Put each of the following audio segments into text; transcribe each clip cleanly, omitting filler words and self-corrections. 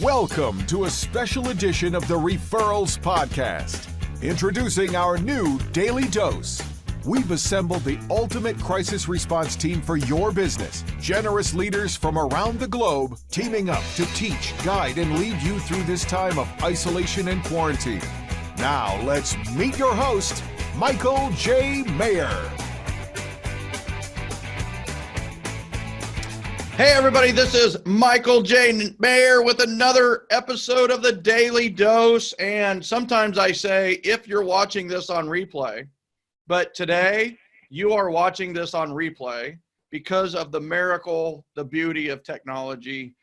Welcome to a special edition of the Referrals podcast. Introducing our new Daily Dose. We've assembled the ultimate crisis response team for your business. Generous leaders from around the globe teaming up to teach, guide, and lead you through this time of isolation and quarantine. Now let's meet your host, Michael J. Maher. Hey everybody, this is Michael J. Maher with another episode of the Daily Dose. And sometimes I say, if you're watching this on replay, but today you are watching this on replay because of the miracle, the beauty of technology.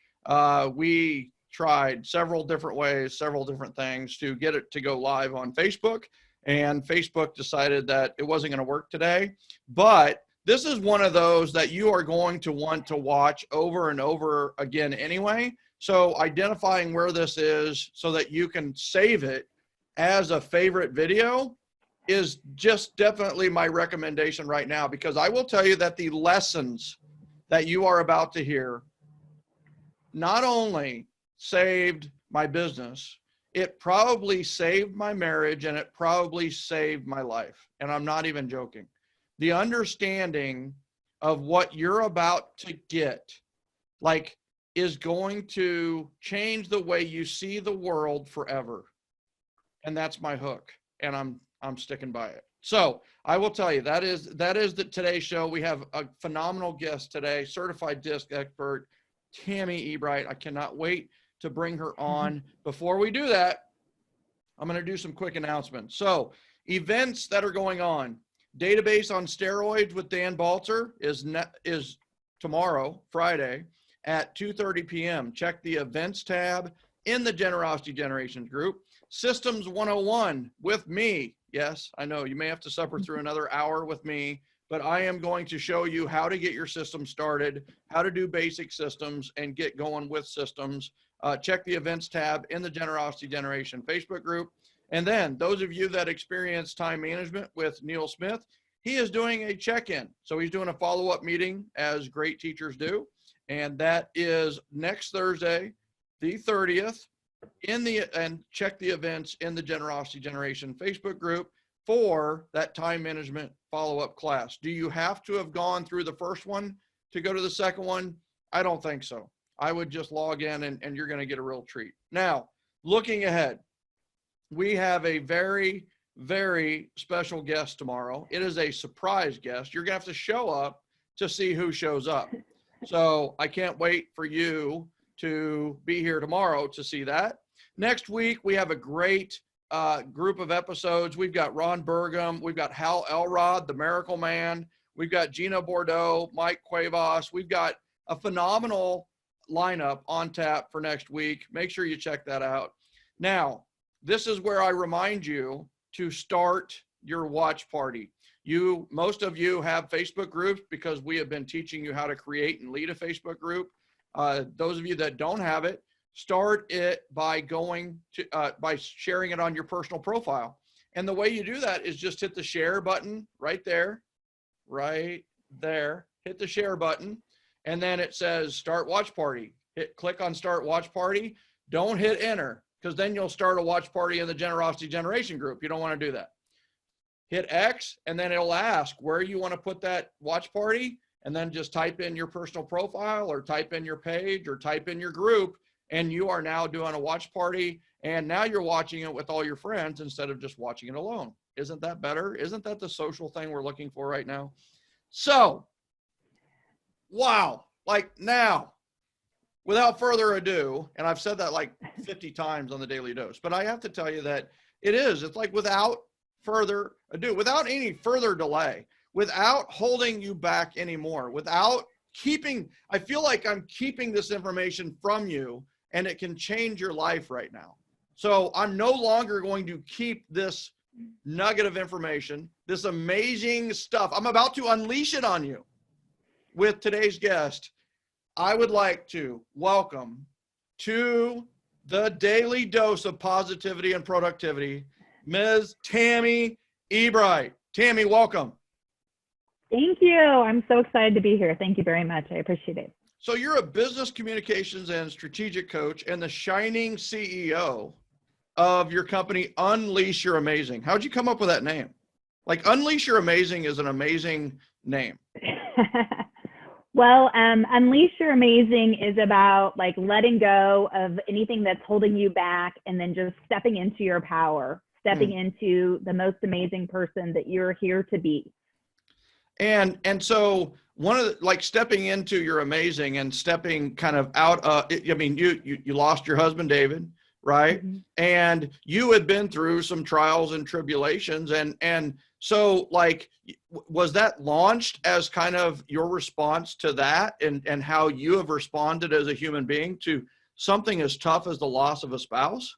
We tried several different ways, several different things to get it to go live on Facebook. And Facebook decided that it wasn't going to work today, but this is one of those that you are going to want to watch over and over again anyway. So identifying where this is so that you can save it as a favorite video is just definitely my recommendation right now, because I will tell you that the lessons that you are about to hear not only saved my business, it probably saved my marriage and it probably saved my life. And I'm not even joking. The understanding of what you're about to get, is going to change the way you see the world forever. And that's my hook. And I'm sticking by it. So I will tell you, that is today's show. We have a phenomenal guest today, certified disc expert, Tammy Ebright. I cannot wait to bring her on. Before we do that, I'm going to do some quick announcements. So events that are going on. Database on Steroids with Dan Balzer is tomorrow, Friday, at 2:30 p.m. Check the events tab in the Generosity Generations group. Systems 101 with me. Yes, I know you may have to suffer through another hour with me, but I am going to show you how to get your system started, how to do basic systems, and get going with systems. Check the events tab in the Generosity Generation Facebook group. And then those of you that experience time management with Neil Smith, he is doing a check-in. So he's doing a follow-up meeting as great teachers do. And that is next Thursday, the 30th, and check the events in the Generosity Generation Facebook group for that time management follow-up class. Do you have to have gone through the first one to go to the second one? I don't think so. I would just log in and you're going to get a real treat. Now, looking ahead, we have a very, very special guest tomorrow. It is a surprise guest. You're going to have to show up to see who shows up. So I can't wait for you to be here tomorrow to see that. Next week, we have a great group of episodes. We've got Ron Burgum. We've got Hal Elrod, the Miracle Man. We've got Gina Bordeaux, Mike Cuevas. We've got a phenomenal lineup on tap for next week. Make sure you check that out. Now, this is where I remind you to start your watch party. Most of you have Facebook groups because we have been teaching you how to create and lead a Facebook group. Those of you that don't have it, start it by by sharing it on your personal profile. And the way you do that is just hit the share button right there. Hit the share button. And then it says start watch party. Click on start watch party. Don't hit enter, because then you'll start a watch party in the Generosity Generation group. You don't want to do that. Hit X, and then it'll ask where you want to put that watch party, and then just type in your personal profile or type in your page or type in your group, and you are now doing a watch party, and now you're watching it with all your friends instead of just watching it alone. Isn't that better? Isn't that the social thing we're looking for right now? So, wow, now, without further ado, and I've said that 50 times on the Daily Dose, but I have to tell you that it's without further ado, without any further delay, without holding you back anymore, I feel like I'm keeping this information from you, and it can change your life right now. So I'm no longer going to keep this nugget of information, this amazing stuff. I'm about to unleash it on you with today's guest. I would like to welcome to the Daily Dose of Positivity and Productivity, Ms. Tammy Ebright. Tammy, welcome. Thank you. I'm so excited to be here. Thank you very much. I appreciate it. So you're a business communications and strategic coach and the shining CEO of your company, Unleash Your Amazing. How'd you come up with that name? Like Unleash Your Amazing is an amazing name. Well, Unleash Your Amazing is about like letting go of anything that's holding you back and then just stepping into your power, stepping into the most amazing person that you're here to be. And so one of the, like stepping into your amazing and stepping kind of out, I mean, you lost your husband, David, right? Mm-hmm. And you had been through some trials and tribulations. And so like, was that launched as kind of your response to that and how you have responded as a human being to something as tough as the loss of a spouse?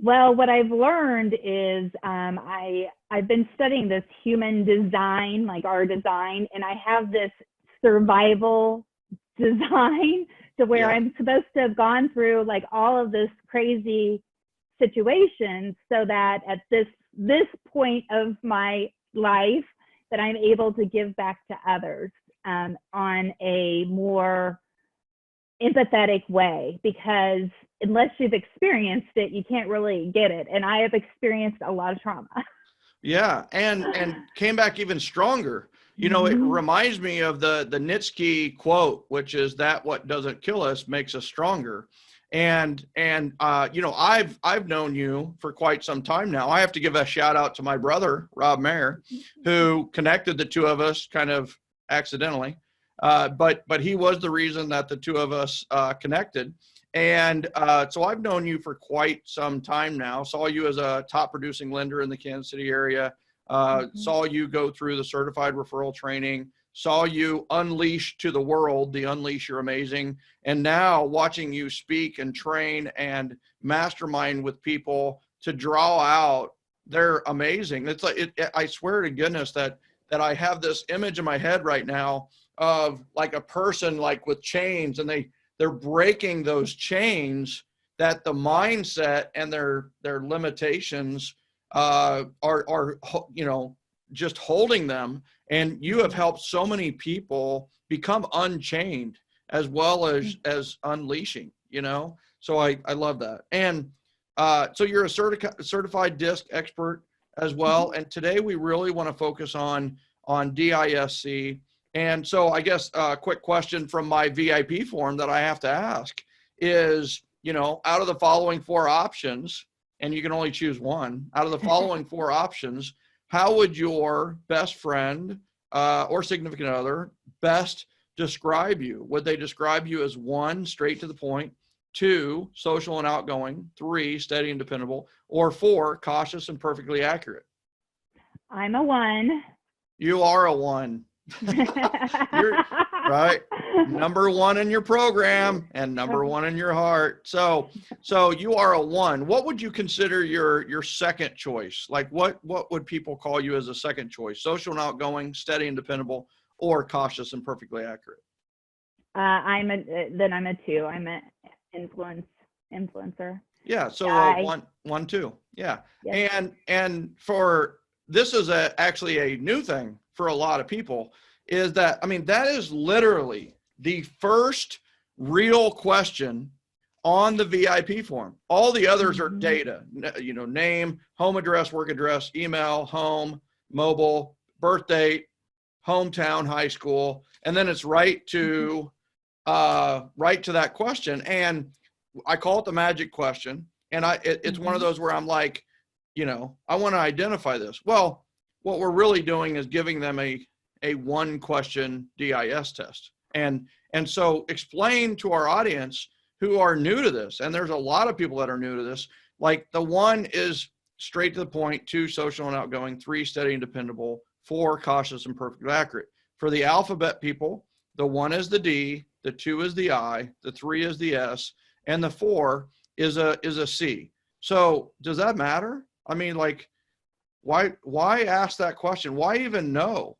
Well, what I've learned is I've been studying this human design, like our design, and I have this survival design to where I'm supposed to have gone through like all of this crazy situations so that at this point of my life that I'm able to give back to others on a more empathetic way, because unless you've experienced it, you can't really get it. And I have experienced a lot of trauma. Yeah. And came back even stronger. You know, it reminds me of the Nitsky quote, which is that what doesn't kill us makes us stronger. And you know, I've known you for quite some time now. I have to give a shout out to my brother, Rob Maher, who connected the two of us kind of accidentally. But he was the reason that the two of us connected. And so I've known you for quite some time now. Saw you as a top producing lender in the Kansas City area. Saw you go through the certified referral training. Saw you unleash to the world, the Unleash Your Amazing. And now watching you speak and train and mastermind with people to draw out their amazing. It's like, I swear to goodness that I have this image in my head right now of like a person like with chains, and they're breaking those chains that the mindset and their limitations are you know, just holding them. And you have helped so many people become unchained as well as unleashing, you know? So I love that. And so you're a certified DISC expert as well. And today we really want to focus on DISC. And so I guess a quick question from my VIP form that I have to ask is, you know, out of the following four options, and you can only choose one, out of the following four options, how would your best friend or significant other best describe you? Would they describe you as 1, straight to the point, 2, social and outgoing, 3, steady and dependable, or 4, cautious and perfectly accurate? I'm a 1. You are a 1. You're right. Number 1 in your program and number 1 in your heart. So you are a 1. What would you consider your second choice? Like what would people call you as a second choice? Social and outgoing, steady and dependable, or cautious and perfectly accurate? I'm a 2. I'm an influencer. Yeah. So 1, 2. Yeah. Yes. And for this is actually a new thing for a lot of people, is that, I mean, that is literally the first real question on the VIP form. All the others are data, you know, name, home address, work address, email, home, mobile, birth date, hometown, high school. And then it's right to that question. And I call it the magic question. And it's one of those where I'm like, you know, I want to identify this. Well, what we're really doing is giving them a 1-question DIS test. And so explain to our audience who are new to this, and there's a lot of people that are new to this, like the 1 is straight to the point, 2, social and outgoing, 3, steady and dependable, 4, cautious and perfectly accurate. For the alphabet people, the 1 is the D, the 2 is the I, the 3 is the S, and the 4 is a C. So does that matter? I mean, like, why ask that question? Why even know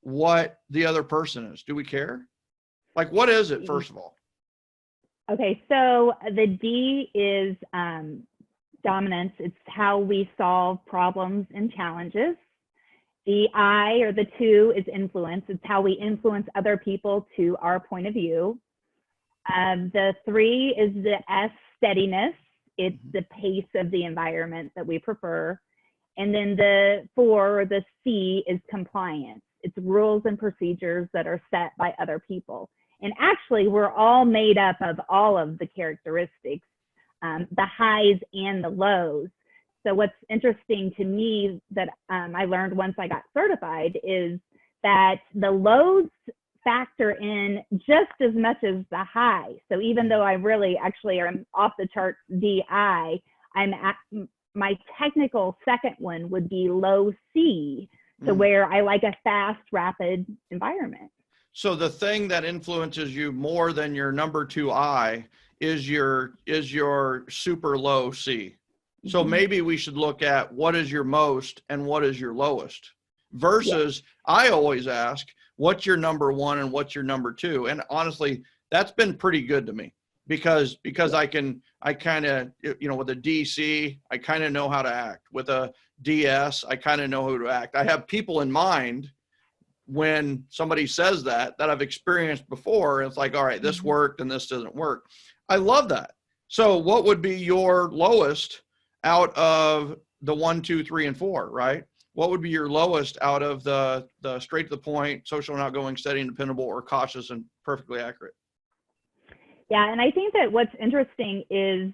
what the other person is? Do we care? Like, what is it, first of all? Okay, so the D is dominance. It's how we solve problems and challenges. The I or the 2 is influence. It's how we influence other people to our point of view. The 3 is the S, steadiness. It's the pace of the environment that we prefer. And then the 4, or the C, is compliance. It's rules and procedures that are set by other people. And actually, we're all made up of all of the characteristics, the highs and the lows. So what's interesting to me that I learned once I got certified is that the lows factor in just as much as the high. So even though I really actually am off the charts DI, I'm at my technical second one would be low C, to where I like a fast, rapid environment. So the thing that influences you more than your number 2 I is your super low C. So maybe we should look at what is your most and what is your lowest versus I always ask, what's your number 1 and what's your number 2? And honestly, that's been pretty good to me because I kind of, with a DC, I kind of know how to act. With a DS, I kind of know how to act. I have people in mind when somebody says that I've experienced before. And it's like, all right, this worked and this doesn't work. I love that. So what would be your lowest out of the 1, 2, 3, and 4, right? What would be your lowest out of the straight to the point, social and outgoing, steady and dependable, or cautious and perfectly accurate? Yeah, and I think that what's interesting is,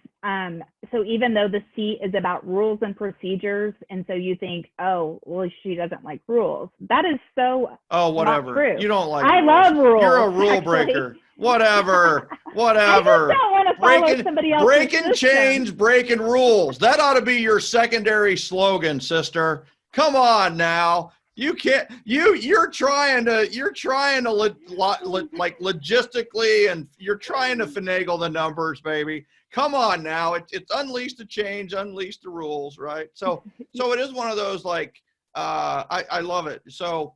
so even though the C is about rules and procedures, and so you think, oh, well, she doesn't like rules. That is so whatever. not true. You don't like I rules. love rules. You're a rule actually. breaker. Whatever. I just don't want to follow somebody else's breaking system. chains, breaking rules. That ought to be your secondary slogan, sister. Come on now. You can't, you're trying to like logistically, and you're trying to finagle the numbers, baby. Come on now. It's unleash the change, unleash the rules, right? So it is one of those, like, I love it. So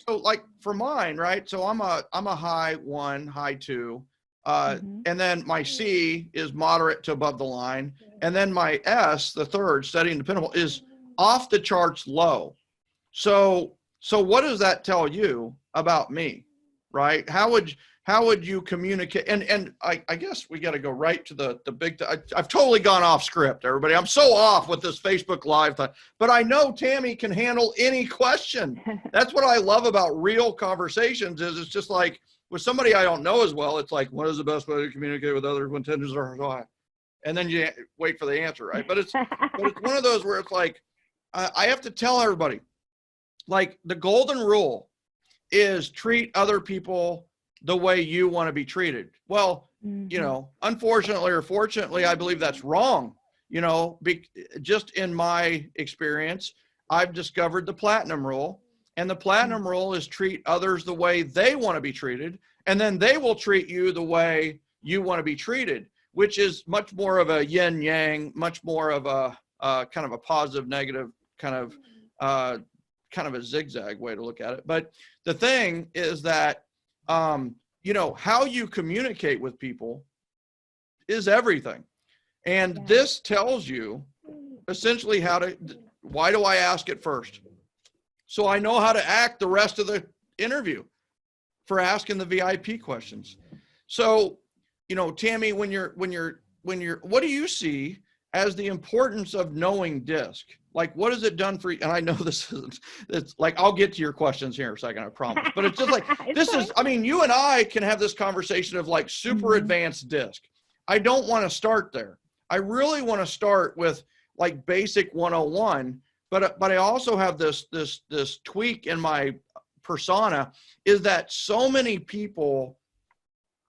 like for mine, right? So I'm a high 1, high 2, and then my C is moderate to above the line. And then my S, the 3rd, steady and dependable, is off the charts low. So what does that tell you about me, right? How would you communicate? And I guess we got to go right to the big, I've totally gone off script, everybody. I'm so off with this Facebook Live thing, but I know Tammy can handle any question. That's what I love about real conversations is it's just like with somebody I don't know as well. It's like, what is the best way to communicate with others when tensions are high? And then you wait for the answer, right? But it's one of those where it's like, I have to tell everybody, like the golden rule is treat other people the way you want to be treated. Well, unfortunately or fortunately, I believe that's wrong. Just in my experience, I've discovered the platinum rule, and the platinum rule is treat others the way they want to be treated. And then they will treat you the way you want to be treated, which is much more of a yin yang, much more of a kind of a positive, negative kind of a zigzag way to look at it. But the thing is that, how you communicate with people is everything. And this tells you essentially why do I ask it first? So I know how to act the rest of the interview for asking the VIP questions. So, Tammy, when you're, what do you see as the importance of knowing DISC? Like, what has it done for you? And I know it's like, I'll get to your questions here in a second, I promise. But it's just like, you and I can have this conversation of like super advanced DISC. I don't want to start there. I really want to start with like basic 101, but I also have this tweak in my persona is that so many people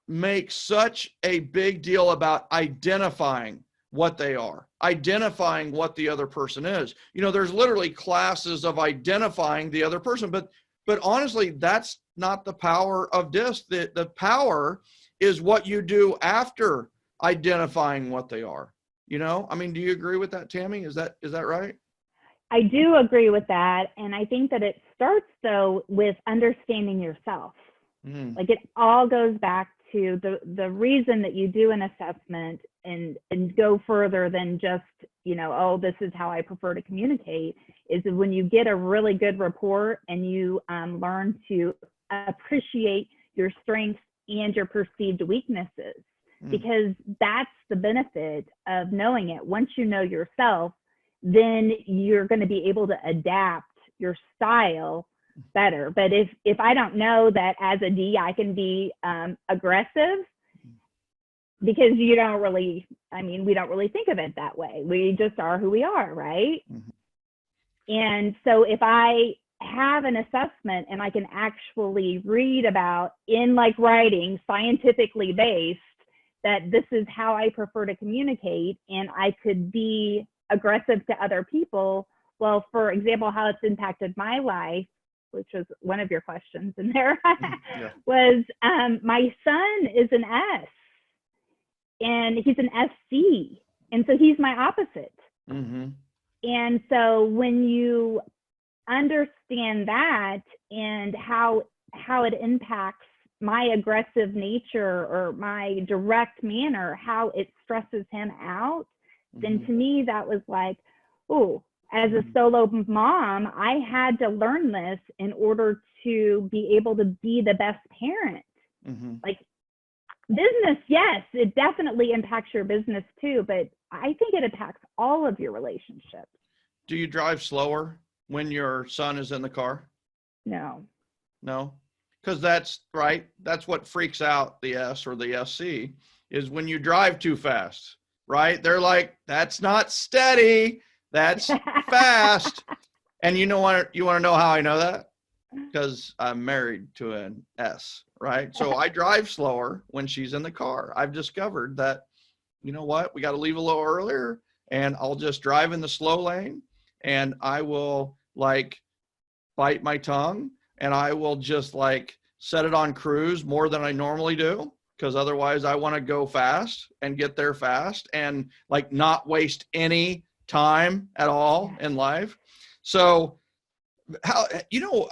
make such a big deal about identifying what they are, identifying what the other person is. There's literally classes of identifying the other person, but honestly, that's not the power of DISC. The power is what you do after identifying what they are. Do you agree with that, Tammy? Is that right? I do agree with that. And I think that it starts though with understanding yourself. Like it all goes back to the reason that you do an assessment and go further than just, oh, this is how I prefer to communicate, is when you get a really good rapport and you learn to appreciate your strengths and your perceived weaknesses, because that's the benefit of knowing it. Once you know yourself, then you're going to be able to adapt your style better. But if I don't know that as a D, I can be aggressive, because we don't really think of it that way. We just are who we are, right? And so if I have an assessment and I can actually read about, in like writing, scientifically based, that this is how I prefer to communicate, and I could be aggressive to other people. Well, for example, how it's impacted my life, which was one of your questions in there, was my son is an S, and he's an SC, and so he's my opposite. And so when you understand that and how it impacts my aggressive nature or my direct manner, how it stresses him out, then to me that was like, oh, as a solo mom, I had to learn this in order to be able to be the best parent. Like, business, yes, it definitely impacts your business too, but I think it impacts all of your relationships. Do you drive slower when your son is in the car? No. Because that's right. That's what freaks out the S or the SC, is when you drive too fast, right? They're like, that's not steady. That's fast. And you want to know how I know that? Because I'm married to an S, right? So I drive slower when she's in the car. I've discovered that, you know what? We got to leave a little earlier, and I'll just drive in the slow lane, and I will like bite my tongue, and I will just like set it on cruise more than I normally do, because otherwise I want to go fast and get there fast and like not waste any time at all in life. So how,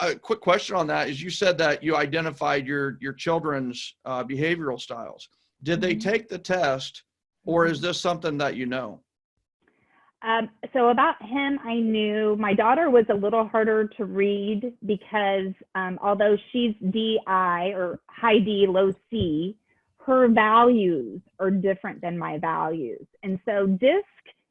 a quick question on that is, you said that you identified your children's behavioral styles. Did they take the test, or is this something that you know? So about him, I knew my daughter was a little harder to read because although she's DI or high D, low C, her values are different than my values. And so DISC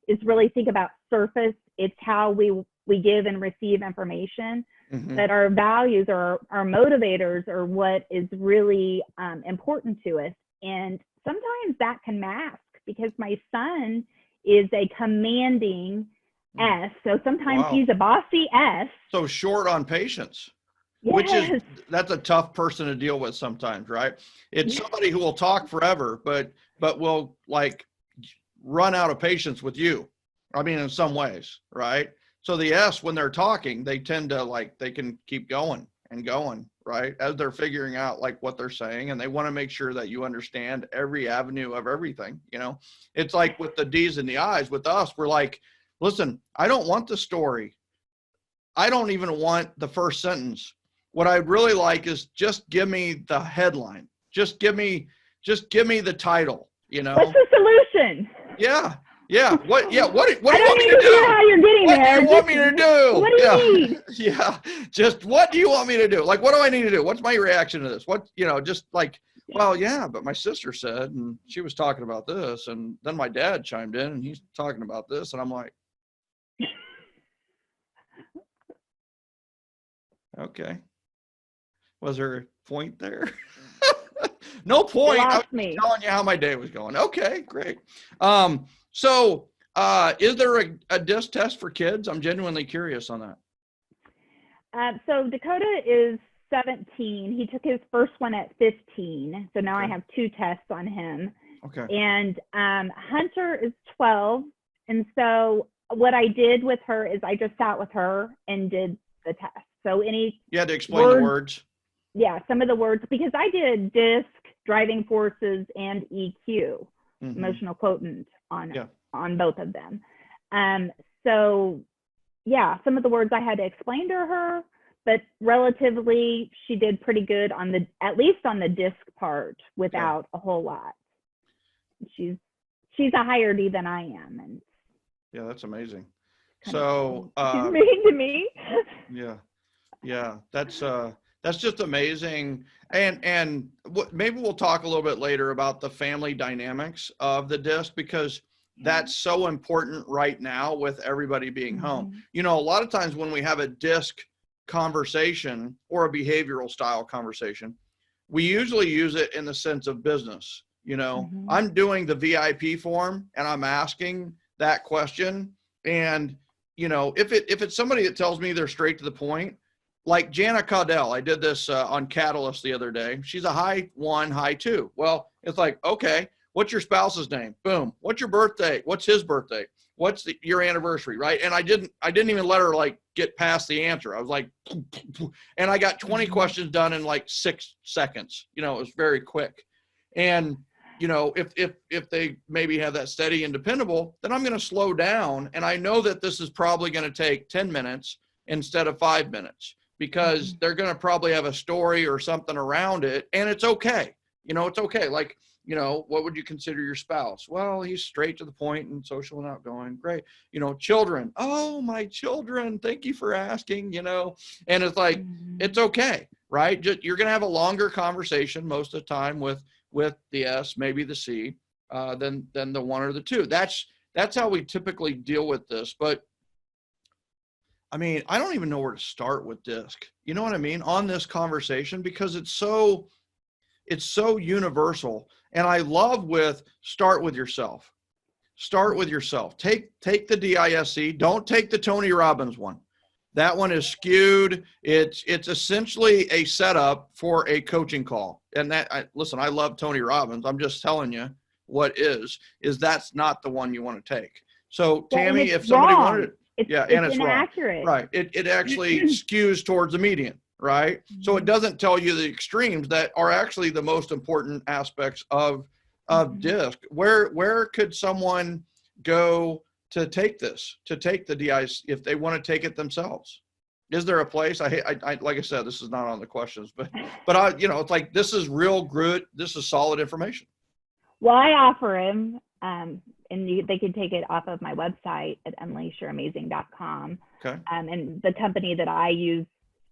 is really, think about surface. It's how we give and receive information, that our values or our motivators are what is really important to us. And sometimes that can mask, because my son is a commanding S. So sometimes he's a bossy S. So short on patience, yes. that's a tough person to deal with sometimes, right? It's somebody who will talk forever, but will like run out of patience with you. I mean, in some ways, right? So the S, when they're talking, they tend to like, they can keep going and going, right? As they're figuring out like what they're saying, and they want to make sure that you understand every avenue of everything. It's like with the D's and the I's. With us, we're like, listen, I don't want the story. I don't even want the first sentence. What I'd really like is just give me the headline. Just give me the title, What's the solution? Yeah. What do you want me to do? How you're getting what there. do you want me to do? What do you need? Yeah. Just what do you want me to do? Like, what do I need to do? What's my reaction to this? Just like, well, yeah, but my sister said, and she was talking about this, and then my dad chimed in and he's talking about this. And I'm like, okay. Was there a point there? No point. I was telling you how my day was going. Okay, great. So is there a DISC test for kids? I'm genuinely curious on that. So Dakota is 17. He took his first one at 15. So now I have 2 tests on him. Okay. And Hunter is 12. And so what I did with her is I just sat with her and did the test. So you had to explain the words. Yeah, some of the words, because I did DISC, driving forces, and EQ, emotional quotient on both of them. So yeah, some of the words I had to explain to her, but relatively she did pretty good at least on the DISC part without a whole lot. She's she's a higher D than I am, and Yeah, that's amazing. she's So, mean to me. yeah, that's just amazing. And maybe we'll talk a little bit later about the family dynamics of the disc, because that's so important right now with everybody being home. You know, a lot of times when we have a disc conversation or a behavioral style conversation, we usually use it in the sense of business. You know, I'm doing the VIP form and I'm asking that question. And, you know, if it's somebody that tells me they're straight to the point, like Jana Caudell, I did this on Catalyst the other day. She's a high 1, high 2. Well, it's like, okay, what's your spouse's name? Boom. What's your birthday? What's his birthday? What's your anniversary? Right. And I didn't even let her like get past the answer. I was like, and I got 20 questions done in like 6 seconds. You know, it was very quick. And, you know, if they maybe have that steady and dependable, then I'm going to slow down. And I know that this is probably going to take 10 minutes instead of 5 minutes, because they're going to probably have a story or something around it. And it's okay. You know, it's okay. Like, you know, what would you consider your spouse? Well, he's straight to the point and social and outgoing. Great. You know, children. Oh, my children. Thank you for asking, you know, and it's like, it's okay. Right. You're going to have a longer conversation most of the time with the S, maybe the C, than the 1 or the 2. That's how we typically deal with this. But I mean, I don't even know where to start with DISC. You know what I mean? On this conversation, because it's so universal. And I love start with yourself. Start with yourself. Take the DISC. Don't take the Tony Robbins one. That one is skewed. It's essentially a setup for a coaching call. And listen, I love Tony Robbins. I'm just telling you what that's not the one you want to take. So Tammy, if somebody wanted it, it's inaccurate. Wrong. Right. It actually skews towards the median. Right. So it doesn't tell you the extremes that are actually the most important aspects of DISC. Where could someone go to take the DIS if they want to take it themselves? Is there a place? I like I said, this is not on the questions, but I, you know, it's like, this is real good. This is solid information. Well, I offer him, and they can take it off of my website at emilysureamazing.com. Okay. And the company that I use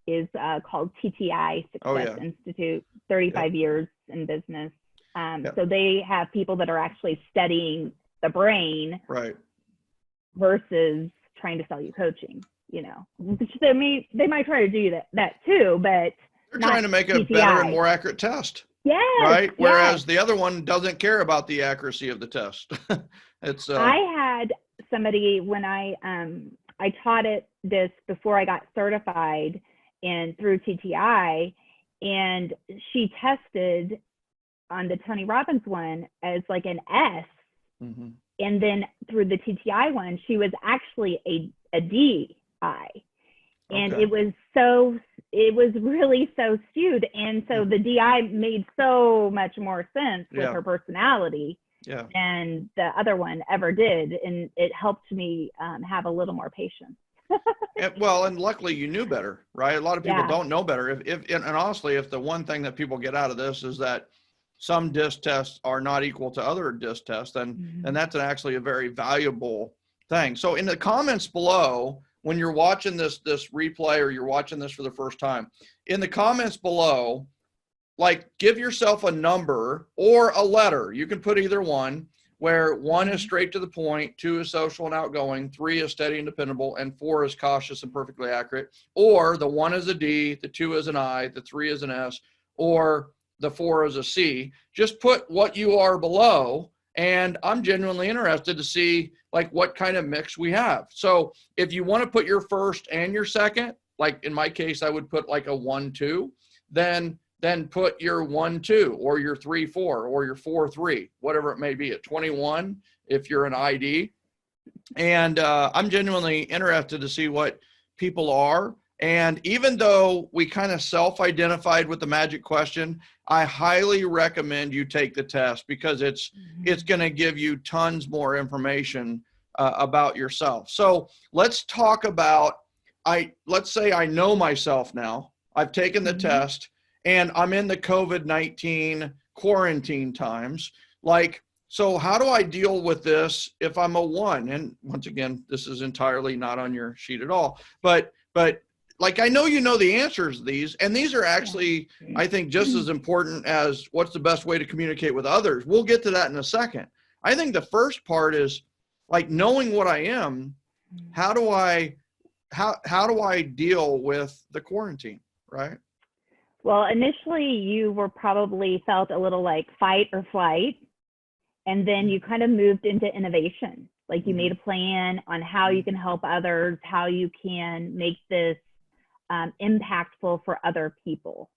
is called TTI Success Institute, 35 years in business. So they have people that are actually studying the brain, right, versus trying to sell you coaching. You know, they might try to do that too, but they're trying to make a better and more accurate test. Yes. Right. Whereas the other one doesn't care about the accuracy of the test. It's. I had somebody when I taught this before I got certified and through TTI, and she tested on the Tony Robbins one as like an S. And then through the TTI one, she was actually a DI. And it was really so skewed. And so the DI made so much more sense with her personality than the other one ever did. And it helped me have a little more patience. and luckily you knew better, right? A lot of people don't know better. And honestly, if the one thing that people get out of this is that some DISC tests are not equal to other DISC tests, and that's actually a very valuable thing. So in the comments below, when you're watching this replay or you're watching this for the first time, in the comments below, like, give yourself a number or a letter. You can put either one, where 1 is straight to the point, 2 is social and outgoing, 3 is steady and dependable, and 4 is cautious and perfectly accurate. Or the 1 is a D, the 2 is an I, the 3 is an S, or the 4 is a C. Just put what you are below, and I'm genuinely interested to see like what kind of mix we have. So if you want to put your first and your second, like in my case, I would put like a 1-2, then put your 1-2 or your 3-4 or your 4-3, whatever it may be, at 21 if you're an ID. And I'm genuinely interested to see what people are. And even though we kind of self-identified with the magic question, I highly recommend you take the test, because it's going to give you tons more information about yourself. So let's talk about, let's say I know myself now. I've taken the test and I'm in the COVID-19 quarantine times. Like, So how do I deal with this if I'm a 1? And once again, this is entirely not on your sheet at all, but like, I know you know the answers to these, and these are actually, I think, just as important as what's the best way to communicate with others. We'll get to that in a second. I think the first part is like knowing what I am. How do I deal with the quarantine, right? Well, initially you were probably felt a little like fight or flight. And then you kind of moved into innovation. Like you made a plan on how you can help others, how you can make this impactful for other people.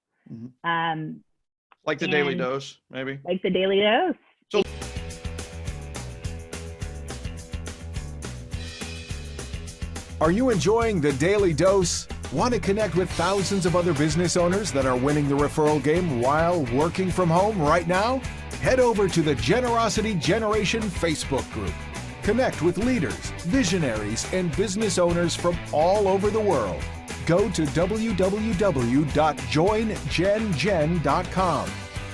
Like the daily dose, maybe? Like the daily dose. So, are you enjoying the Daily Dose? Want to connect with thousands of other business owners that are winning the referral game while working from home right now? Head over to the Generosity Generation Facebook group. Connect with leaders, visionaries, and business owners from all over the world. Go to www.joingengen.com.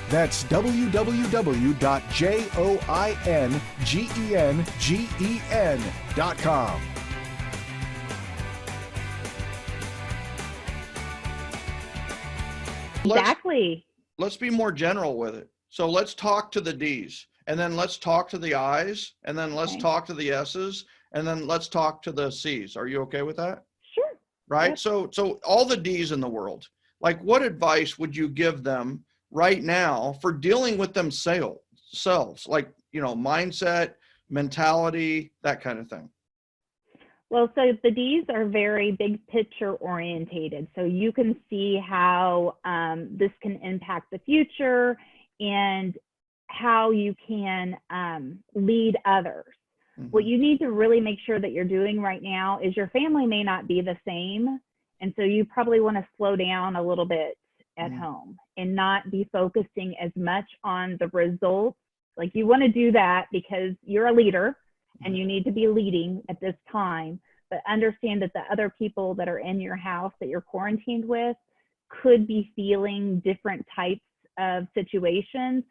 That's www.joingengen.com. Exactly. Let's be more general with it. So let's talk to the D's, and then let's talk to the I's, and then let's talk to the S's, and then let's talk to the C's. Are you okay with that? Sure. Right. Yep. So all the D's in the world, like what advice would you give them right now for dealing with themselves? Like, mindset, mentality, that kind of thing. Well, so the D's are very big picture orientated. So you can see how this can impact the future and how you can lead others. What you need to really make sure that you're doing right now is your family may not be the same. And so you probably want to slow down a little bit at home and not be focusing as much on the results. Like you want to do that because you're a leader and you need to be leading at this time, but understand that the other people that are in your house that you're quarantined with could be feeling different types of situations.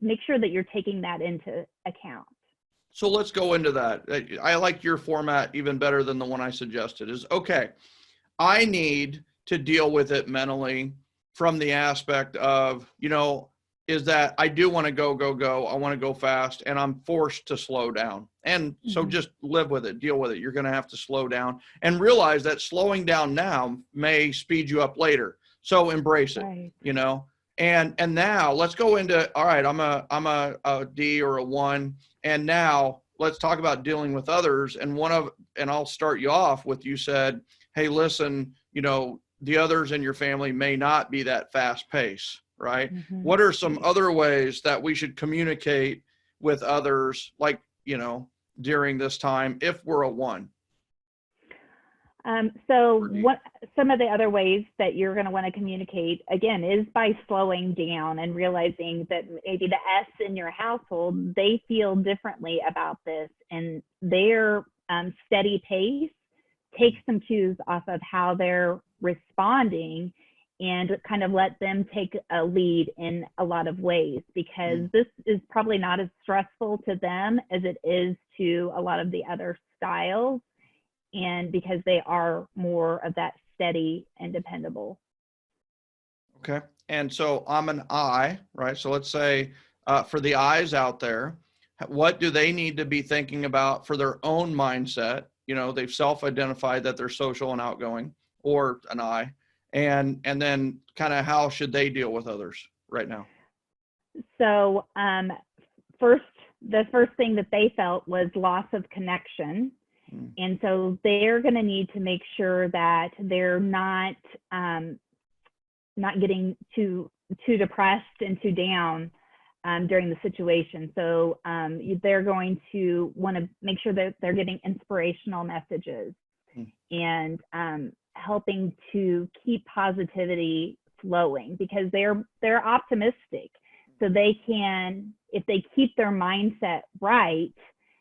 Make sure that you're taking that into account. So let's go into that. I like your format even better than the one I suggested. Is okay, I need to deal with it mentally from the aspect of, is that I do want to go. I want to go fast, and I'm forced to slow down. And so just live with it, deal with it. You're going to have to slow down and realize that slowing down now may speed you up later. So embrace it, Right. And now let's go into, all right, I'm a D or a 1. And now let's talk about dealing with others. And I'll start you off with, you said, hey, listen, the others in your family may not be that fast pace, right? What are some other ways that we should communicate with others, like, during this time, if we're a 1? Some of the other ways that you're going to want to communicate, again, is by slowing down and realizing that maybe the S in your household, they feel differently about this, and their steady pace takes some cues off of how they're responding and kind of let them take a lead in a lot of ways, because this is probably not as stressful to them as it is to a lot of the other styles, and because they are more of that steady and dependable. Okay. And so I'm an I, right? So let's say for the I's out there, what do they need to be thinking about for their own mindset? They've self-identified that they're social and outgoing, or an I, and then kind of how should they deal with others right now? So the first thing that they felt was loss of connection. And so they're going to need to make sure that they're not getting too depressed and too down during the situation. So they're going to want to make sure that they're getting inspirational messages and helping to keep positivity flowing, because they're optimistic. So they can, if they keep their mindset right,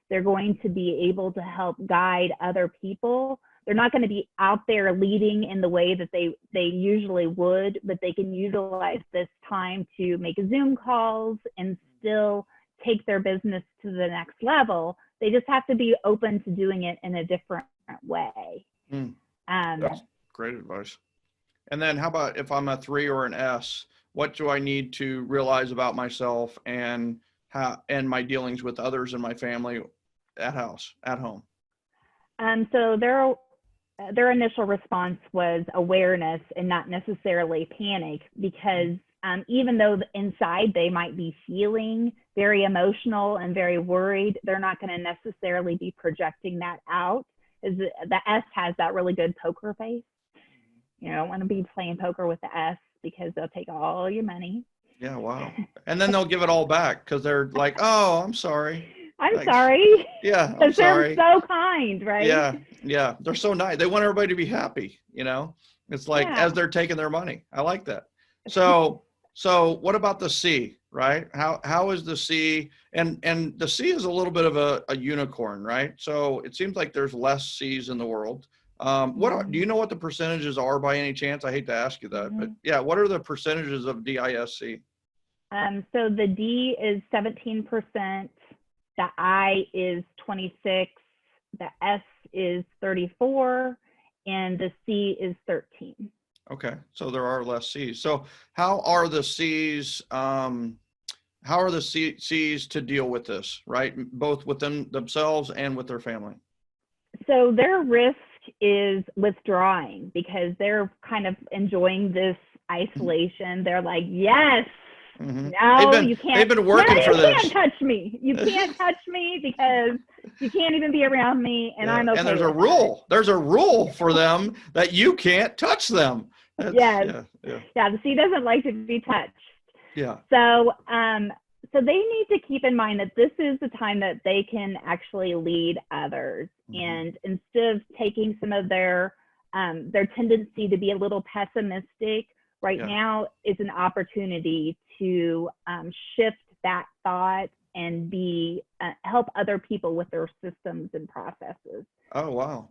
they're going to be able to help guide other people. They're not going to be out there leading in the way that they usually would, but they can utilize this time to make Zoom calls and still take their business to the next level. They just have to be open to doing it in a different way. That's great advice. And then how about if I'm a 3 or an S, what do I need to realize about myself and my dealings with others in my family at home? So their initial response was awareness and not necessarily panic, because even though inside they might be feeling very emotional and very worried, they're not going to necessarily be projecting that out. The S has that really good poker face. You don't want to be playing poker with the S, because they'll take all your money. Yeah, wow. And then they'll give it all back because they're like, oh, I'm sorry. I'm sorry. Yeah, I'm sorry. They're so kind, right? Yeah. They're so nice. They want everybody to be happy, It's like as they're taking their money. I like that. So what about the C, right? How is the C? And the C is a little bit of a unicorn, right? So it seems like there's less C's in the world. Do you know what the percentages are by any chance? I hate to ask you that, but yeah, what are the percentages of DISC? So the D is 17%, the I is 26, the S is 34, and the C is 13. Okay, so there are less C's. So how are the C's? How are the C's to deal with this, right? Both within themselves and with their family. So their risk is withdrawing, because they're kind of enjoying this isolation. They're like, yes, no, you can't. They've been working for this. You can't touch me. You can't touch me because you can't even be around me, and I'm okay. And there's a rule. There's a rule for them that you can't touch them. Yes. Yeah. The C doesn't like to be touched. Yeah. So, so they need to keep in mind that this is the time that they can actually lead others. And instead of taking some of their tendency to be a little pessimistic, now is an opportunity to shift that thought and help other people with their systems and processes. Oh, wow.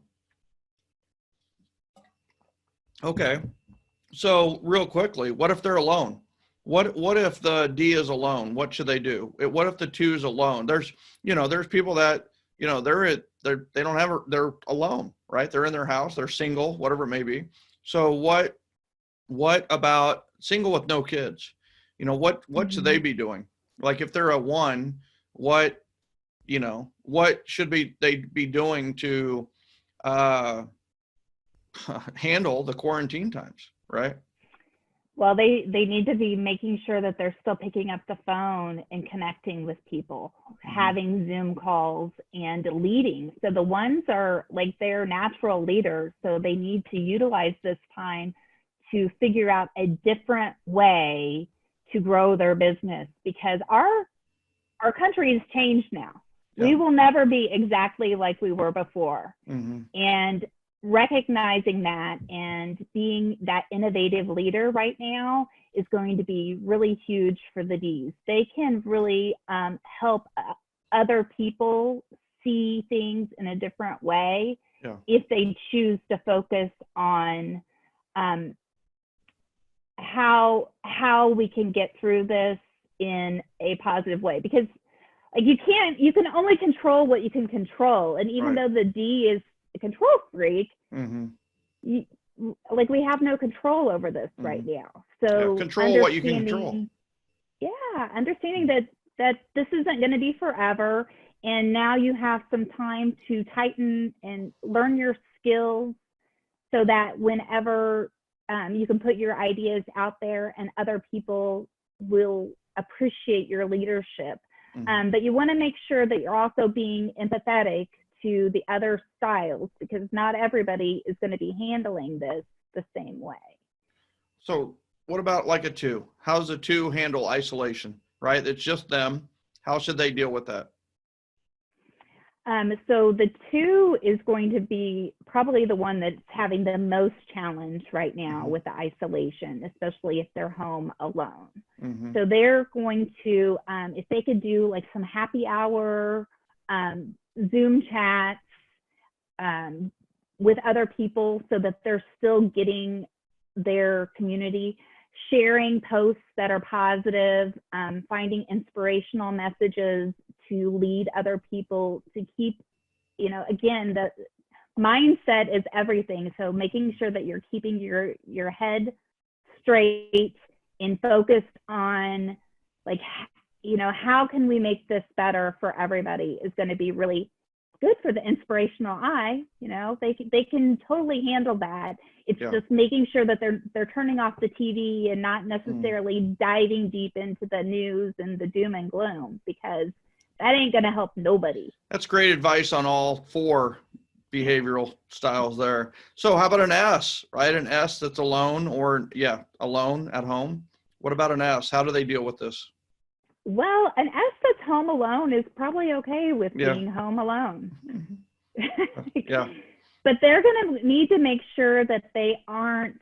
Okay. So real quickly, what if they're alone? What if the D is alone? What should they do? What if the 2 is alone? There's people that, they're alone, right? They're in their house, they're single, whatever it may be. So what about single with no kids? What should they be doing? Like if they're a 1, what should they be doing to handle the quarantine times, right? Well, they need to be making sure that they're still picking up the phone and connecting with people, having Zoom calls and leading. So the ones are like, they're natural leaders. So they need to utilize this time to figure out a different way to grow their business, because our country has changed now. Yeah. We will never be exactly like we were before. And recognizing that and being that innovative leader right now is going to be really huge for the D's. They can really help other people see things in a different way if they choose to focus on how we can get through this in a positive way. Because like you can only control what you can control. And even though the D is a control freak, we have no control over this right now. So control what you can control. Understanding that this isn't going to be forever, and now you have some time to tighten and learn your skills, so that whenever you can put your ideas out there and other people will appreciate your leadership. But you want to make sure that you're also being empathetic to the other styles, because not everybody is going to be handling this the same way. So what about like a 2? How does a 2 handle isolation, right? It's just them. How should they deal with that? So the 2 is going to be probably the one that's having the most challenge right now with the isolation, especially if they're home alone. So they're going to, if they could do like some happy hour, Zoom chats with other people, so that they're still getting their community. sharing posts that are positive, finding inspirational messages to lead other people to keep, again, the mindset is everything. So making sure that you're keeping your head straight and focused on, like, how can we make this better for everybody is going to be really good for the inspirational eye. They can totally handle that. It's just making sure that they're turning off the TV and not necessarily diving deep into the news and the doom and gloom, because that ain't going to help nobody. That's great advice on all 4 behavioral styles there. So how about an S, right? An S that's alone, or alone at home. What about an S? How do they deal with this? Well, an S that's home alone is probably okay with being home alone. But they're going to need to make sure that they aren't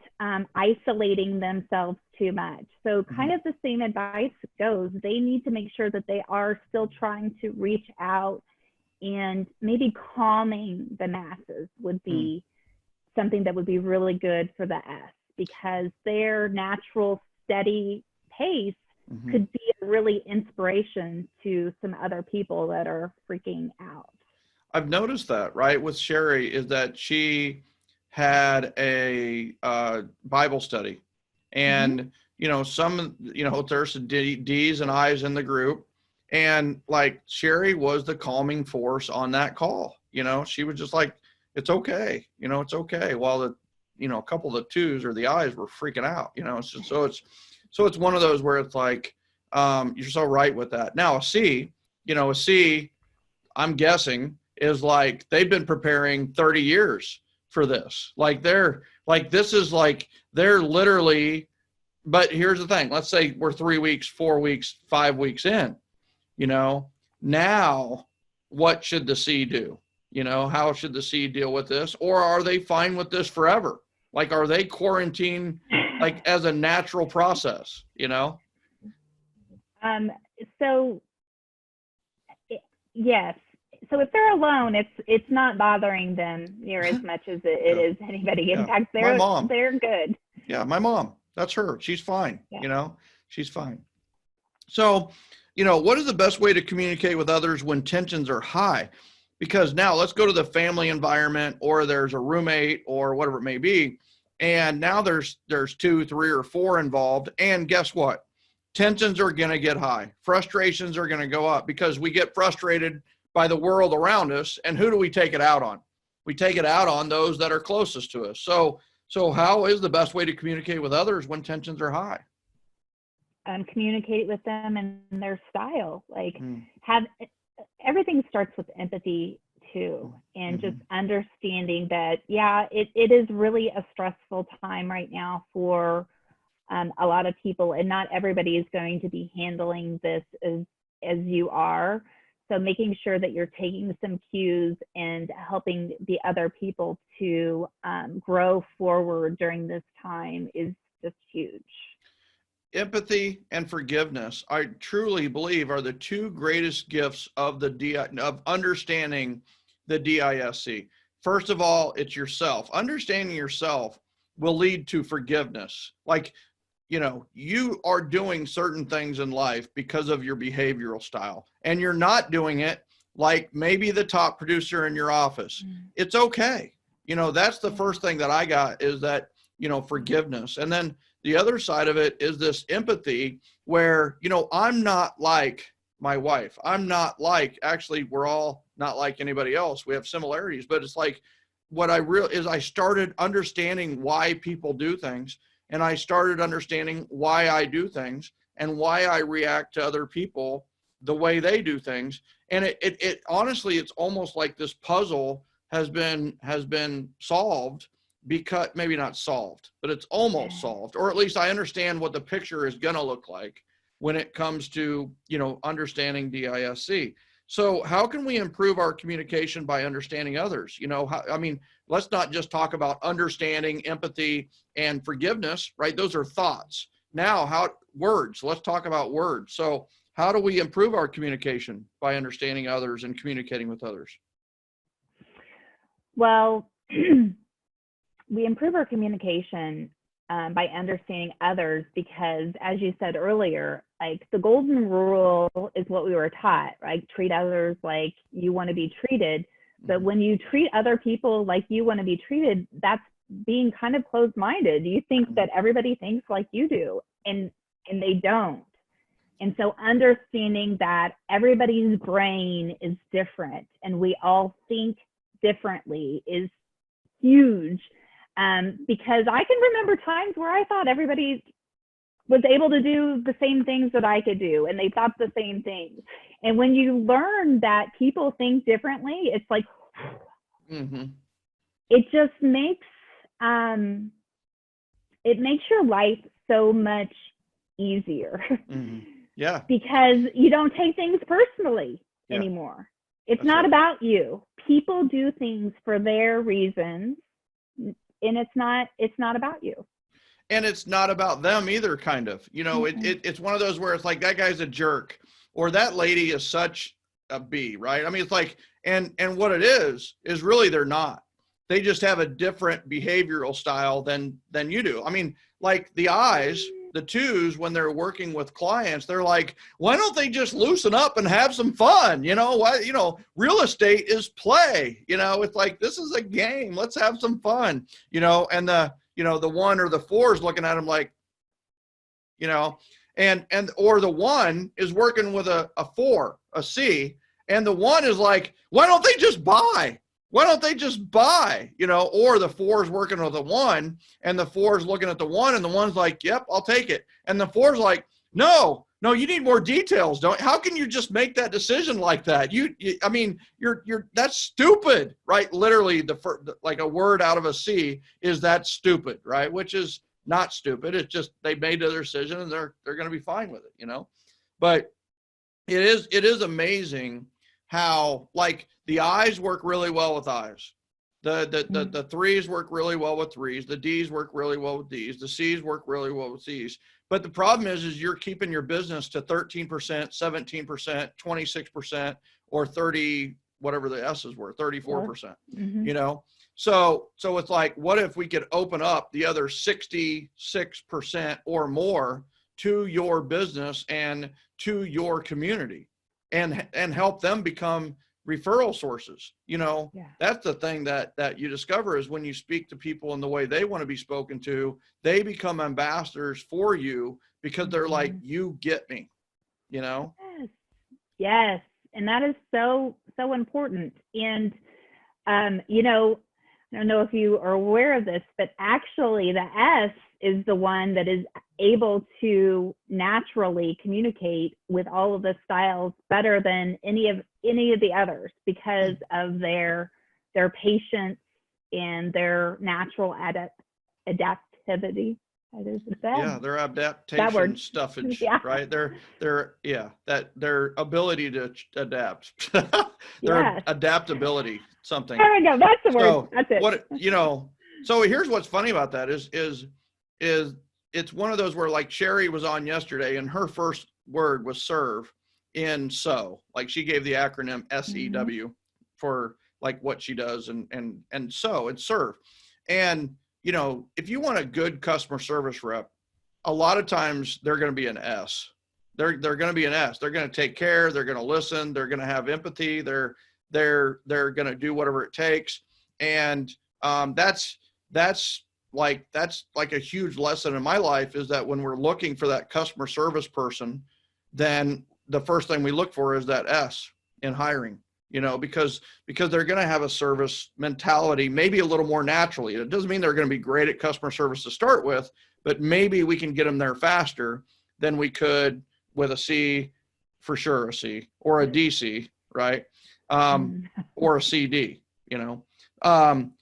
isolating themselves too much. So kind of the same advice goes. They need to make sure that they are still trying to reach out, and maybe calming the masses would be something that would be really good for the S, because their natural steady pace could be a really inspiration to some other people that are freaking out. I've noticed that, right, with Sherry, is that she had a Bible study, and there's some D's and I's in the group, and like Sherry was the calming force on that call. She was just like, it's okay, it's okay, while the a couple of the 2's or the I's were freaking out. It's just, so it's one of those where it's like, you're so right with that. Now a C, I'm guessing, is like they've been preparing 30 years for this. They're literally, but here's the thing. Let's say we're 3 weeks, 4 weeks, 5 weeks in, now what should the C do? How should the C deal with this? Or are they fine with this forever? Like, are they quarantined like as a natural process, So yes. So if they're alone, it's not bothering them near as much as it is anybody. In fact, they're good. Yeah, my mom, that's her. She's fine. She's fine. So, what is the best way to communicate with others when tensions are high? Because now let's go to the family environment, or there's a roommate or whatever it may be, and now there's 2, 3, or 4 involved, and guess what? Tensions are going to get high. Frustrations are going to go up because we get frustrated by the world around us. And who do we take it out on? We take it out on those that are closest to us. So how is the best way to communicate with others when tensions are high? Communicate with them in their style. Everything starts with empathy too, and just understanding that, it is really a stressful time right now for a lot of people, and not everybody is going to be handling this as you are. So making sure that you're taking some cues and helping the other people to grow forward during this time is just huge. Empathy and forgiveness, I truly believe, are the 2 greatest gifts of of understanding the DISC. First of all, it's yourself. Understanding yourself will lead to forgiveness. Like, you are doing certain things in life because of your behavioral style, and you're not doing it like maybe the top producer in your office. It's okay. That's the first thing that I got, is that, forgiveness. And then the other side of it is this empathy where, I'm not like my wife. I'm not like, actually, we're all not like anybody else. We have similarities, but it's like, what I started understanding why people do things. And I started understanding why I do things and why I react to other people the way they do things. And it honestly, it's almost like this puzzle has been solved, because maybe not solved, but it's almost solved, or at least I understand what the picture is going to look like when it comes to, understanding DISC. So how can we improve our communication by understanding others? Let's not just talk about understanding, empathy, and forgiveness, right? Those are thoughts. Now, words, let's talk about words. So how do we improve our communication by understanding others and communicating with others? Well, we improve our communication by understanding others, because as you said earlier, like the golden rule is what we were taught, right? Treat others like you want to be treated. But when you treat other people like you want to be treated, that's being kind of closed-minded. You think that everybody thinks like you do, and they don't. And so understanding that everybody's brain is different and we all think differently is huge. Because I can remember times where I thought everybody was able to do the same things that I could do, and they thought the same things. And when you learn that people think differently, it's like, it just makes, it makes your life so much easier. Yeah. Because you don't take things personally anymore. It's not about you. People do things for their reasons, and it's not about you. And it's not about them either, kind of. You know, it's one of those where it's like, that guy's a jerk, or that lady is such a B, right? I mean, it's like, and what it is really they're not. They just have a different behavioral style than you do. I mean, like the I's, the twos, when they're working with clients, they're like, why don't they just loosen up and have some fun? You know what? You know, real estate is play. You know, it's like, this is a game. Let's have some fun. You know, and the one or the four is looking at them like, you know, or the one is working with a four, a C, and the one is like, why don't they just buy? Why don't they just buy? You know, or the four is working with a one, and the four is looking at the one, and the one's like, yep, I'll take it. And the four's like, no, you need more details. How can you just make that decision like that? I mean, that's stupid, right? Literally like a word out of a C is that stupid, right? Which is not stupid. It's just, they made their decision and they're going to be fine with it, you know? But it is amazing how, like, the I's work really well with I's. The threes work really well with threes. The D's work really well with D's. The C's work really well with C's. But the problem is you're keeping your business to 13%, 17%, 26%, or 30, whatever the S's were, 34%, you know? So it's like, what if we could open up the other 66% or more to your business and to your community, and help them become referral sources? You know, that's the thing that you discover is when you speak to people in the way they want to be spoken to, they become ambassadors for you because they're like, you get me, you know? Yes. And that is so important. And, you know, I don't know if you are aware of this, but actually the S is the one that is able to naturally communicate with all of the styles better than any of the others, because of their patience and their natural adaptivity. Their adaptation stuffage, right? Their ability to adapt. Their adaptability, something. There we go. That's the word. That's it. What, you know, so here's what's funny about that is it's one of those where, like, Sherry was on yesterday and her first word was serve in SEW. Like, she gave the acronym SEW for like what she does, and SEW and serve. And, you know, if you want a good customer service rep, a lot of times they're going to be an S. They're going to be an S. They're going to take care. They're going to listen. They're going to have empathy. They're going to do whatever it takes. And that's like a huge lesson in my life, is that when we're looking for that customer service person, then the first thing we look for is that S in hiring, you know, because they're going to have a service mentality, maybe a little more naturally. It doesn't mean they're going to be great at customer service to start with, but maybe we can get them there faster than we could with a C, for sure, a C, or a DC, right? Or a CD, you know?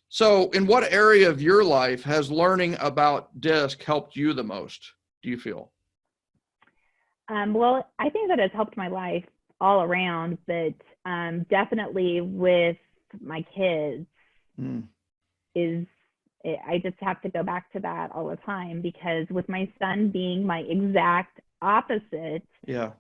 So in what area of your life has learning about DISC helped you the most, do you feel? Well, I think that has helped my life all around, but definitely with my kids I just have to go back to that all the time, because with my son being my exact opposite. Yeah.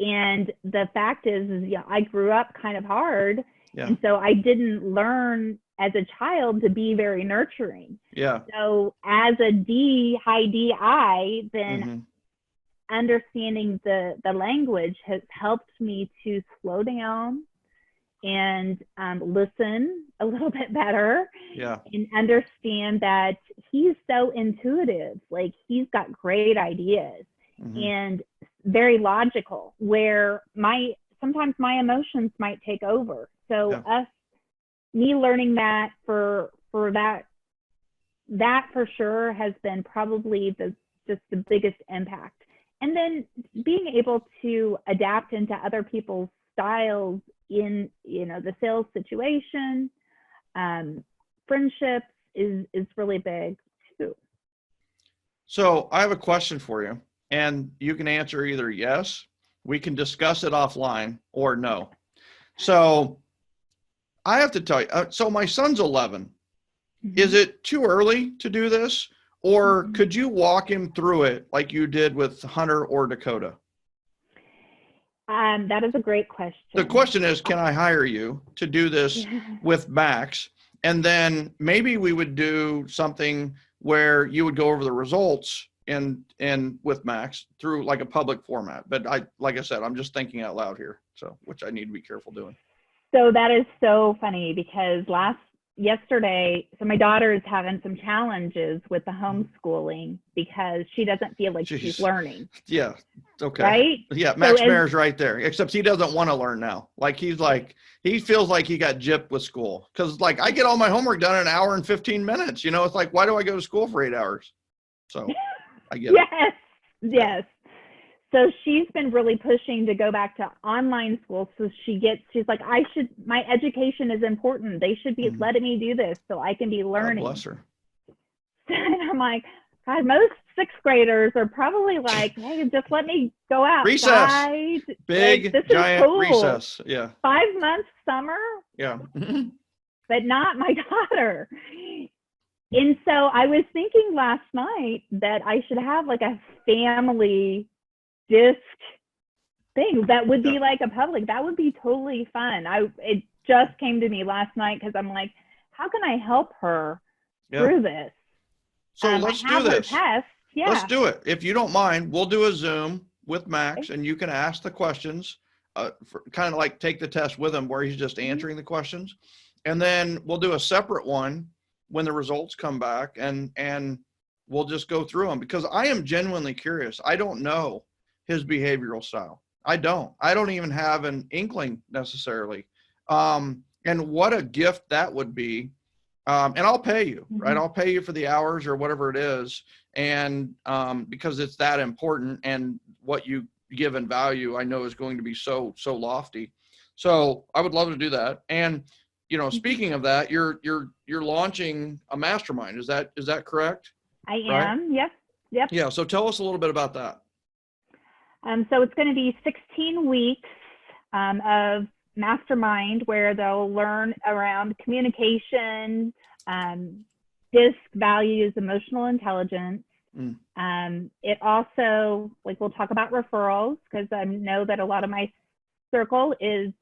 And the fact is I grew up kind of hard. Yeah. And so I didn't learn as a child to be very nurturing. Yeah. So as a high DI, then understanding the language has helped me to slow down and listen a little bit better. Yeah. And understand that he's so intuitive. Like, he's got great ideas and very logical, where sometimes my emotions might take over. So me learning that for that for sure has been probably just the biggest impact. And then being able to adapt into other people's styles in, the sales situation, friendships is really big too. So I have a question for you, and you can answer either yes, we can discuss it offline, or no. So I have to tell you, so my son's 11. Is it too early to do this, or could you walk him through it like you did with Hunter or Dakota? That is a great question. The question is, can I hire you to do this with Max? And then maybe we would do something where you would go over the results and with Max through like a public format. But like I said, I'm just thinking out loud here. So, which I need to be careful doing. So that is so funny, because yesterday, so my daughter is having some challenges with the homeschooling because she doesn't feel like she's learning. Yeah. Okay. Right? Yeah. Max Maher's right there, except he doesn't want to learn now. He feels like he got gypped with school. Cause I get all my homework done in an hour and 15 minutes, it's like, why do I go to school for 8 hours? So I get it. Yes. So she's been really pushing to go back to online school. So she's like, my education is important. They should be letting me do this so I can be learning. God bless her. And I'm like, God, most sixth graders are probably like, hey, just let me go out. Recess. Big, giant cool. Recess. Yeah. 5 months summer. Yeah. But not my daughter. And so I was thinking last night that I should have like a family disc thing that would be like a public. That would be totally fun. It just came to me last night because I'm like, how can I help her through this? So let's do this. Yeah. Let's do it. If you don't mind, we'll do a Zoom with Max, and you can ask the questions, kind of like take the test with him where he's just answering the questions. And then we'll do a separate one when the results come back, and we'll just go through them, because I am genuinely curious. I don't know his behavioral style. I don't even have an inkling necessarily. And what a gift that would be. And I'll pay you, right? I'll pay you for the hours or whatever it is. And because it's that important, and what you give in value, I know is going to be so lofty. So I would love to do that. And, speaking of that, you're launching a mastermind. Is that correct? I am. Right? Yep. Yeah. So tell us a little bit about that. So it's going to be 16 weeks of Mastermind, where they'll learn around communication, DISC values, emotional intelligence. It also, we'll talk about referrals, because I know that a lot of my circle is,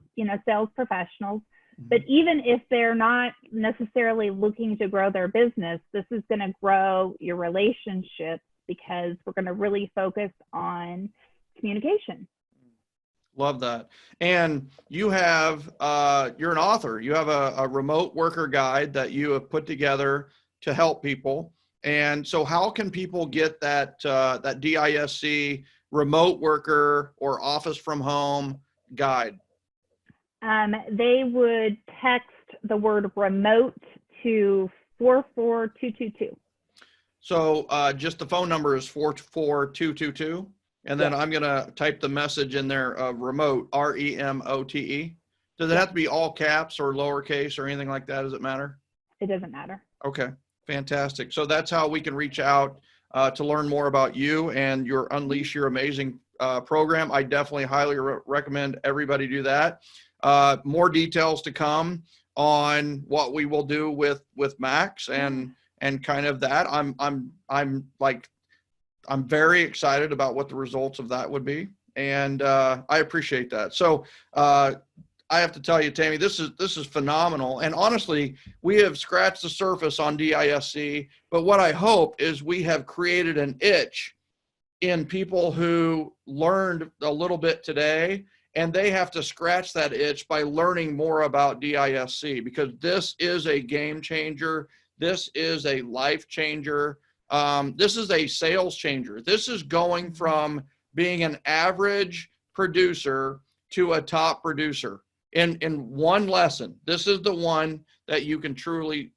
sales professionals. But even if they're not necessarily looking to grow their business, this is going to grow your relationships, because we're going to really focus on communication. Love that. And you have, you're an author. You have a remote worker guide that you have put together to help people. And so how can people get that DISC remote worker or office from home guide? They would text the word remote to 44222. So just the phone number is 44222. And then I'm going to type the message in there of remote, REMOTE. Does it have to be all caps or lowercase or anything like that? Does it matter? It doesn't matter. Okay, fantastic. So that's how we can reach out to learn more about you and your Unleash Your Amazing program. I definitely highly recommend everybody do that. More details to come on what we will do with Max and kind of that. I'm very excited about what the results of that would be. And I appreciate that. So I have to tell you, Tammy, this is phenomenal. And honestly, we have scratched the surface on DISC, but what I hope is we have created an itch in people who learned a little bit today, and they have to scratch that itch by learning more about DISC, because this is a game changer. This is a life changer. This is a sales changer. This is going from being an average producer to a top producer in one lesson. This is the one that you can truly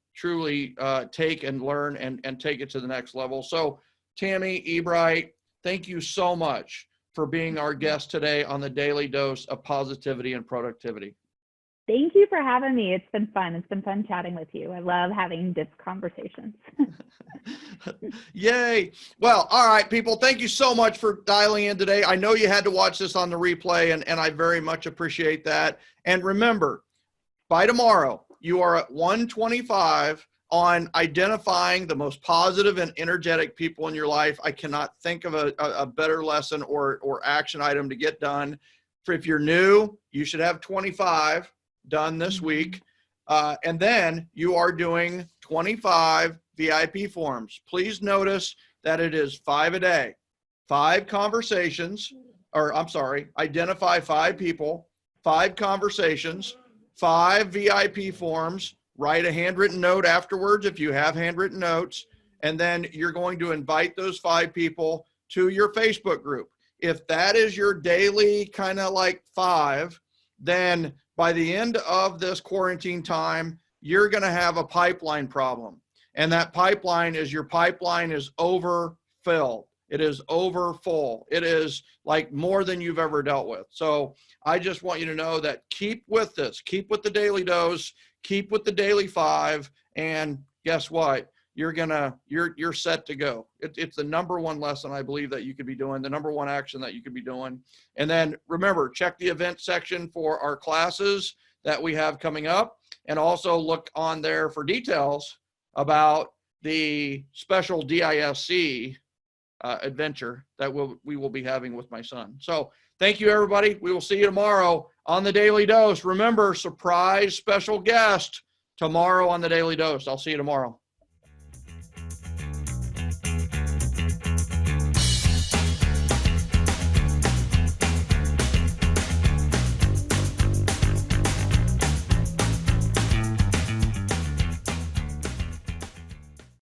take and learn and take it to the next level. So Tammy Ebright, thank you so much for being our guest today on the Daily Dose of Positivity and Productivity. Thank you for having me. It's been fun. It's been fun chatting with you. I love having this conversation. Yay. Well, all right, people, thank you so much for dialing in today. I know you had to watch this on the replay, and I very much appreciate that. And remember, by tomorrow, you are at 125 on identifying the most positive and energetic people in your life. I cannot think of a better lesson or action item to get done. If you're new, you should have 25 done this week. And then you are doing 25 VIP forms. Please notice that it is 5 a day, 5 conversations, or I'm sorry, identify 5 people, 5 conversations, 5 VIP forms, write a handwritten note afterwards if you have handwritten notes, and then you're going to invite those 5 people to your Facebook group. If that is your daily kind of like 5, then by the end of this quarantine time, you're going to have a pipeline problem. And that pipeline is your pipeline is overfilled. It is overfull. It is like more than you've ever dealt with. So I just want you to know that keep with this, keep with the daily dose, keep with the daily 5. And guess what? You're set to go. It's the number one lesson I believe that you could be doing, the number one action that you could be doing. And then remember, check the event section for our classes that we have coming up, and also look on there for details about the special DISC adventure that we will be having with my son. So thank you, everybody. We will see you tomorrow on the Daily Dose. Remember, surprise special guest tomorrow on the Daily Dose. I'll see you tomorrow.